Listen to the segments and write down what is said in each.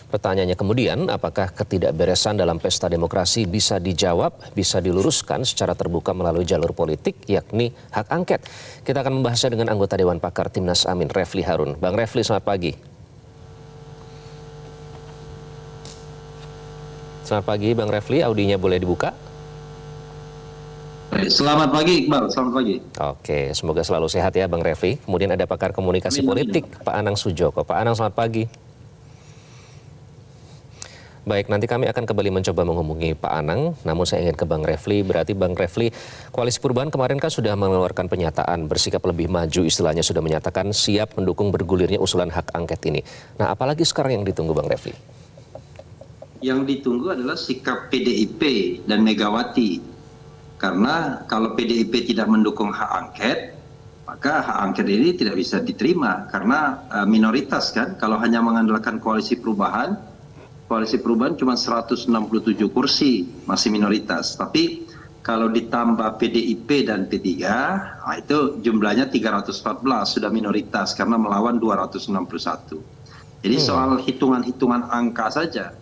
Pertanyaannya kemudian, apakah ketidakberesan dalam pesta demokrasi bisa dijawab, bisa diluruskan secara terbuka melalui jalur politik, yakni hak angket? Kita akan membahasnya dengan anggota Dewan Pakar Timnas Amin, Refli Harun. Bang Refli, selamat pagi. Selamat pagi, Bang Refli. Audinya boleh dibuka? Selamat pagi, Iqbal. Selamat pagi. Oke, semoga selalu sehat ya, Bang Refli. Kemudian ada pakar komunikasi politik, Pak Anang Sujoko. Pak Anang, selamat pagi. Baik, nanti kami akan kembali mencoba menghubungi Pak Anang, namun saya ingin ke Bang Refli. Berarti Bang Refli, Koalisi Perubahan kemarin kan sudah mengeluarkan pernyataan bersikap lebih maju, istilahnya sudah menyatakan siap mendukung bergulirnya usulan hak angket ini. Nah, apalagi sekarang yang ditunggu, Bang Refli? Yang ditunggu adalah sikap PDIP dan Megawati. Karena kalau PDIP tidak mendukung hak angket, maka hak angket ini tidak bisa diterima. Karena minoritas kan, kalau hanya mengandalkan Koalisi Perubahan cuma 167 kursi, masih minoritas. Tapi kalau ditambah PDIP dan P3, nah itu jumlahnya 314, sudah minoritas karena melawan 261. Jadi soal hitungan-hitungan angka saja,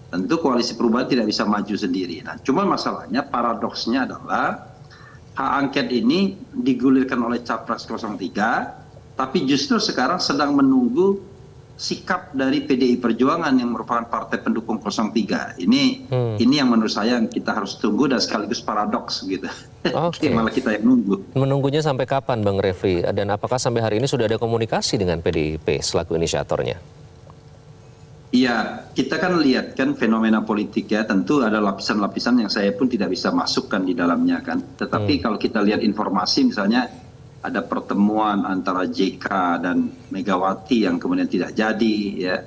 tentu Koalisi Perubahan tidak bisa maju sendiri. Nah, cuma masalahnya, paradoksnya adalah hak angket ini digulirkan oleh Capres 03, tapi justru sekarang sedang menunggu sikap dari PDI Perjuangan yang merupakan partai pendukung 03. Ini yang menurut saya kita harus tunggu dan sekaligus paradoks gitu. Oke. Malah kita yang nunggu. Menunggunya sampai kapan, Bang Refli? Dan apakah sampai hari ini sudah ada komunikasi dengan PDIP selaku inisiatornya? Iya, kita kan lihat kan fenomena politik ya, tentu ada lapisan-lapisan yang saya pun tidak bisa masukkan di dalamnya kan. Tetapi kalau kita lihat informasi misalnya ada pertemuan antara JK dan Megawati yang kemudian tidak jadi ya.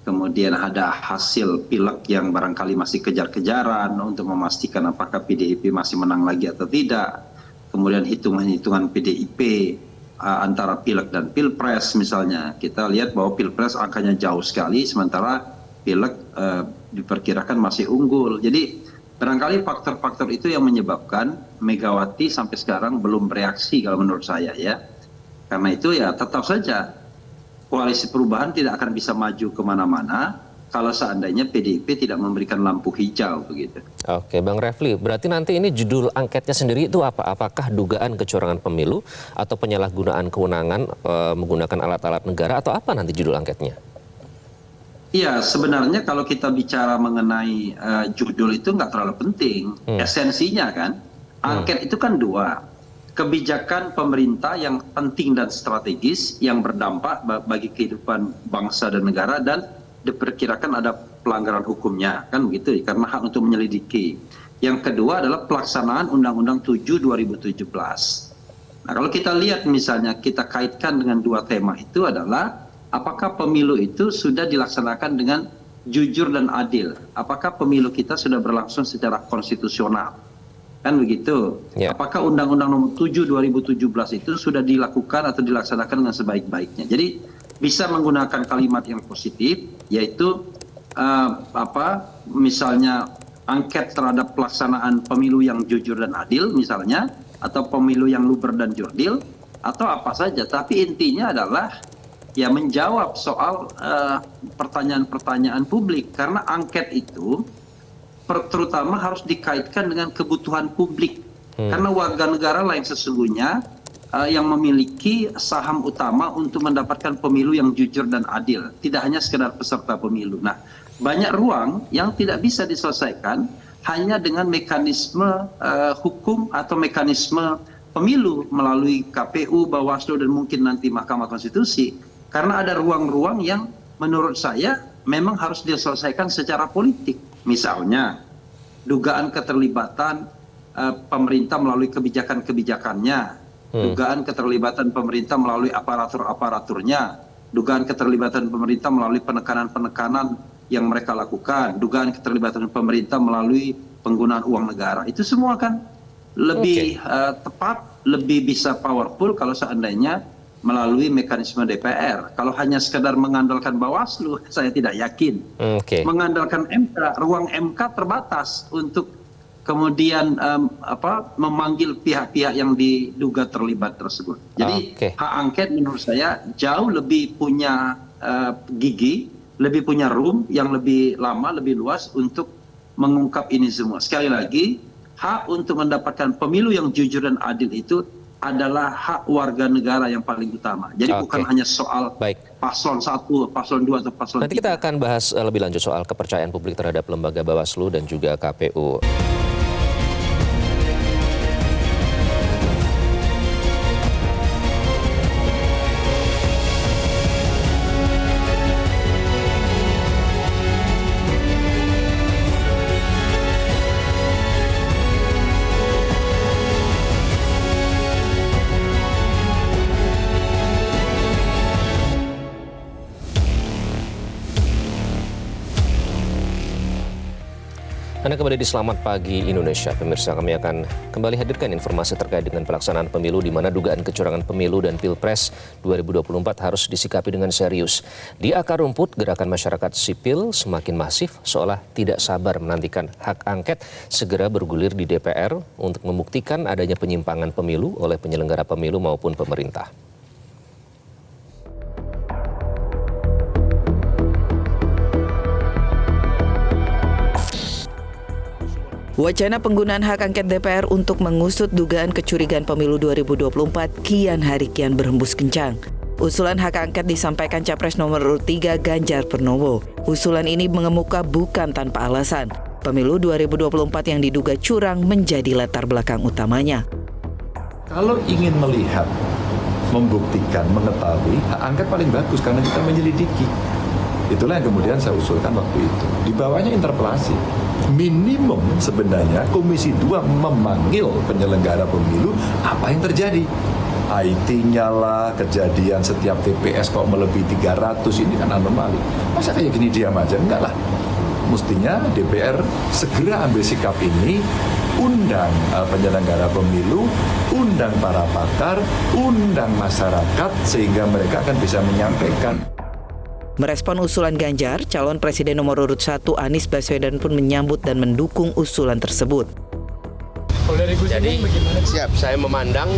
Kemudian ada hasil pilek yang barangkali masih kejar-kejaran untuk memastikan apakah PDIP masih menang lagi atau tidak. Kemudian hitungan-hitungan PDIP antara pilek dan pilpres misalnya. Kita lihat bahwa pilpres angkanya jauh sekali, sementara pilek diperkirakan masih unggul. Jadi barangkali faktor-faktor itu yang menyebabkan Megawati sampai sekarang belum bereaksi kalau menurut saya ya. Karena itu ya tetap saja Koalisi Perubahan tidak akan bisa maju kemana-mana kalau seandainya PDIP tidak memberikan lampu hijau begitu. Oke, Bang Refli, berarti nanti ini judul angketnya sendiri itu apa? Apakah dugaan kecurangan pemilu atau penyalahgunaan kewenangan menggunakan alat-alat negara atau apa nanti judul angketnya? Iya, sebenarnya kalau kita bicara mengenai judul itu nggak terlalu penting. Esensinya kan, angket itu kan dua. Kebijakan pemerintah yang penting dan strategis yang berdampak bagi kehidupan bangsa dan negara dan diperkirakan ada pelanggaran hukumnya, kan begitu, karena hak untuk menyelidiki. Yang kedua adalah pelaksanaan Undang-Undang 7 2017. Nah, kalau kita lihat misalnya kita kaitkan dengan dua tema itu adalah apakah pemilu itu sudah dilaksanakan dengan jujur dan adil? Apakah pemilu kita sudah berlangsung secara konstitusional? Kan begitu. Ya. Apakah Undang-Undang Nomor 7 2017 itu sudah dilakukan atau dilaksanakan dengan sebaik-baiknya? Jadi bisa menggunakan kalimat yang positif, yaitu misalnya angket terhadap pelaksanaan pemilu yang jujur dan adil misalnya, atau pemilu yang luber dan jurdil, atau apa saja. Tapi intinya adalah ya menjawab soal pertanyaan-pertanyaan publik, karena angket itu terutama harus dikaitkan dengan kebutuhan publik. Karena warga negara lain sesungguhnya yang memiliki saham utama untuk mendapatkan pemilu yang jujur dan adil, tidak hanya sekedar peserta pemilu. Nah, banyak ruang yang tidak bisa diselesaikan hanya dengan mekanisme hukum atau mekanisme pemilu melalui KPU, Bawaslu, dan mungkin nanti Mahkamah Konstitusi. Karena ada ruang-ruang yang menurut saya memang harus diselesaikan secara politik. Misalnya, dugaan keterlibatan pemerintah melalui kebijakan-kebijakannya, dugaan keterlibatan pemerintah melalui aparatur-aparaturnya, dugaan keterlibatan pemerintah melalui penekanan-penekanan yang mereka lakukan, dugaan keterlibatan pemerintah melalui penggunaan uang negara. Itu semua kan lebih tepat, lebih bisa powerful kalau seandainya melalui mekanisme DPR. Kalau hanya sekedar mengandalkan Bawaslu, saya tidak yakin. Mengandalkan MK, ruang MK terbatas untuk kemudian memanggil pihak-pihak yang diduga terlibat tersebut. Jadi hak angket menurut saya jauh lebih punya gigi lebih punya room yang lebih lama, lebih luas untuk mengungkap ini semua. Sekali lagi, hak untuk mendapatkan pemilu yang jujur dan adil itu adalah hak warga negara yang paling utama. Jadi bukan hanya soal paslon 1, paslon 2, atau paslon 3. Nanti kita akan bahas lebih lanjut soal kepercayaan publik terhadap lembaga Bawaslu dan juga KPU. Anda kembali di Selamat Pagi Indonesia. Pemirsa, kami akan kembali hadirkan informasi terkait dengan pelaksanaan pemilu di mana dugaan kecurangan pemilu dan Pilpres 2024 harus disikapi dengan serius. Di akar rumput, gerakan masyarakat sipil semakin masif seolah tidak sabar menantikan hak angket segera bergulir di DPR untuk membuktikan adanya penyimpangan pemilu oleh penyelenggara pemilu maupun pemerintah. Wacana penggunaan hak angket DPR untuk mengusut dugaan kecurigaan pemilu 2024 kian hari kian berhembus kencang. Usulan hak angket disampaikan Capres nomor urut 3 Ganjar Pranowo. Usulan ini mengemuka bukan tanpa alasan. Pemilu 2024 yang diduga curang menjadi latar belakang utamanya. Kalau ingin melihat, membuktikan, mengetahui, hak angket paling bagus karena kita menyelidiki. Itulah yang kemudian saya usulkan waktu itu. Di bawahnya interpelasi. Minimum sebenarnya Komisi 2 memanggil penyelenggara pemilu apa yang terjadi. IT-nya lah, kejadian setiap TPS kok melebihi 300, ini kan anomali. Masa kayak gini diam aja? Enggak lah. Mestinya DPR segera ambil sikap ini, undang penyelenggara pemilu, undang para pakar, undang masyarakat, sehingga mereka akan bisa menyampaikan. Merespon usulan Ganjar, calon presiden nomor urut 1 Anies Baswedan pun menyambut dan mendukung usulan tersebut. Jadi siap, saya memandang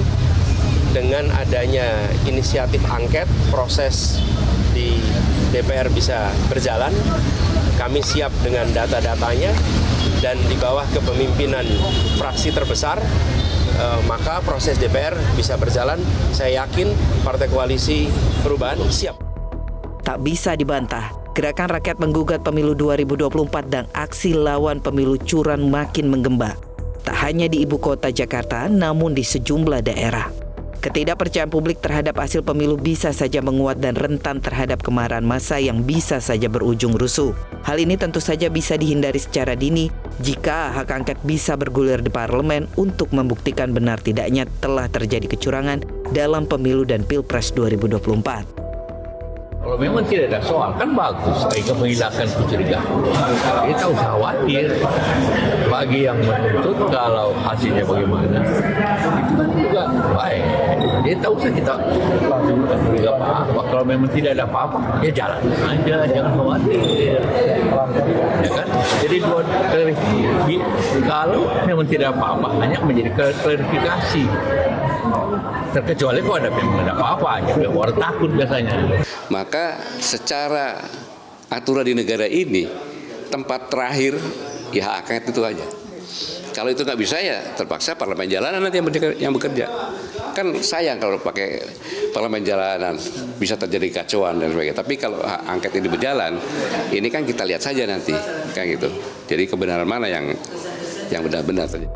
dengan adanya inisiatif angket, proses di DPR bisa berjalan. Kami siap dengan data-datanya dan di bawah kepemimpinan fraksi terbesar, maka proses DPR bisa berjalan. Saya yakin Partai Koalisi Perubahan siap. Tak bisa dibantah, gerakan rakyat menggugat pemilu 2024 dan aksi lawan pemilu curang makin menggembang. Tak hanya di ibu kota Jakarta, namun di sejumlah daerah. Ketidakpercayaan publik terhadap hasil pemilu bisa saja menguat dan rentan terhadap kemarahan massa yang bisa saja berujung rusuh. Hal ini tentu saja bisa dihindari secara dini jika hak angket bisa bergulir di parlemen untuk membuktikan benar tidaknya telah terjadi kecurangan dalam pemilu dan Pilpres 2024. Kalau memang tidak ada soal, kan bagus mereka menghilangkan kecurigaan. Kita usah khawatir bagi yang menuntut kalau hasilnya bagaimana. Itu kan juga baik. Jadi tak usah kita juga apa-apa. Kalau memang tidak ada apa-apa, ya jalan aja, jangan khawatir. Ya kan? Jadi kalau memang tidak apa-apa, hanya menjadi klarifikasi. Terkecuali kalau ada apa-apa, jadi orang takut biasanya. Maka secara aturan di negara ini, tempat terakhir ya hak angket itu aja. Kalau itu nggak bisa ya terpaksa parlemen jalanan nanti yang bekerja. Kan sayang kalau pakai parlemen jalanan, bisa terjadi kacauan dan sebagainya. Tapi kalau hak angket ini berjalan, ini kan kita lihat saja nanti, kan gitu. Jadi kebenaran mana yang benar-benar saja.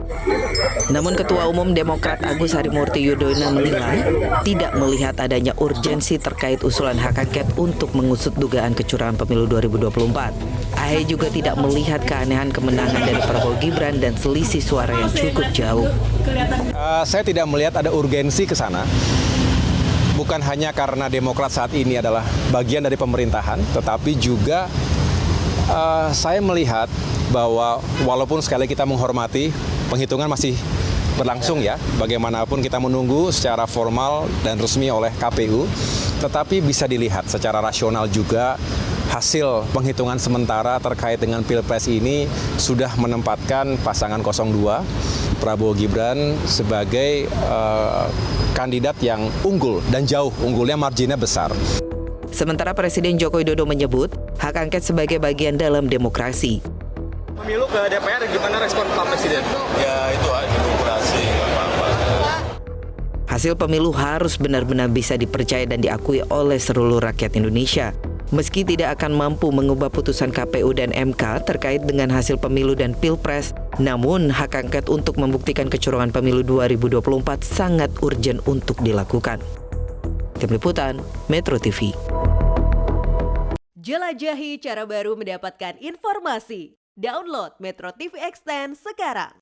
Namun Ketua Umum Demokrat Agus Harimurti Yudhoyono menilai tidak melihat adanya urgensi terkait usulan hak angket untuk mengusut dugaan kecurangan pemilu 2024. AHY juga tidak melihat keanehan kemenangan dari Prabowo Gibran dan selisih suara yang cukup jauh. Saya tidak melihat ada urgensi ke sana. Bukan hanya karena Demokrat saat ini adalah bagian dari pemerintahan, tetapi juga saya melihat bahwa walaupun sekali kita menghormati, penghitungan masih berlangsung ya, bagaimanapun kita menunggu secara formal dan resmi oleh KPU, tetapi bisa dilihat secara rasional juga hasil penghitungan sementara terkait dengan Pilpres ini sudah menempatkan pasangan 02 Prabowo Gibran sebagai kandidat yang unggul dan jauh, unggulnya marginnya besar. Sementara Presiden Joko Widodo menyebut hak angket sebagai bagian dalam demokrasi. Pemilu ke DPR gimana respon Pak Presiden? Ya itu hak demokrasi, nggak apa-apa. Hasil pemilu harus benar-benar bisa dipercaya dan diakui oleh seluruh rakyat Indonesia. Meski tidak akan mampu mengubah putusan KPU dan MK terkait dengan hasil pemilu dan pilpres, namun hak angket untuk membuktikan kecurangan pemilu 2024 sangat urgen untuk dilakukan. Tim Liputan, Metro TV. Jelajahi cara baru mendapatkan informasi. Download Metro TV Extend sekarang.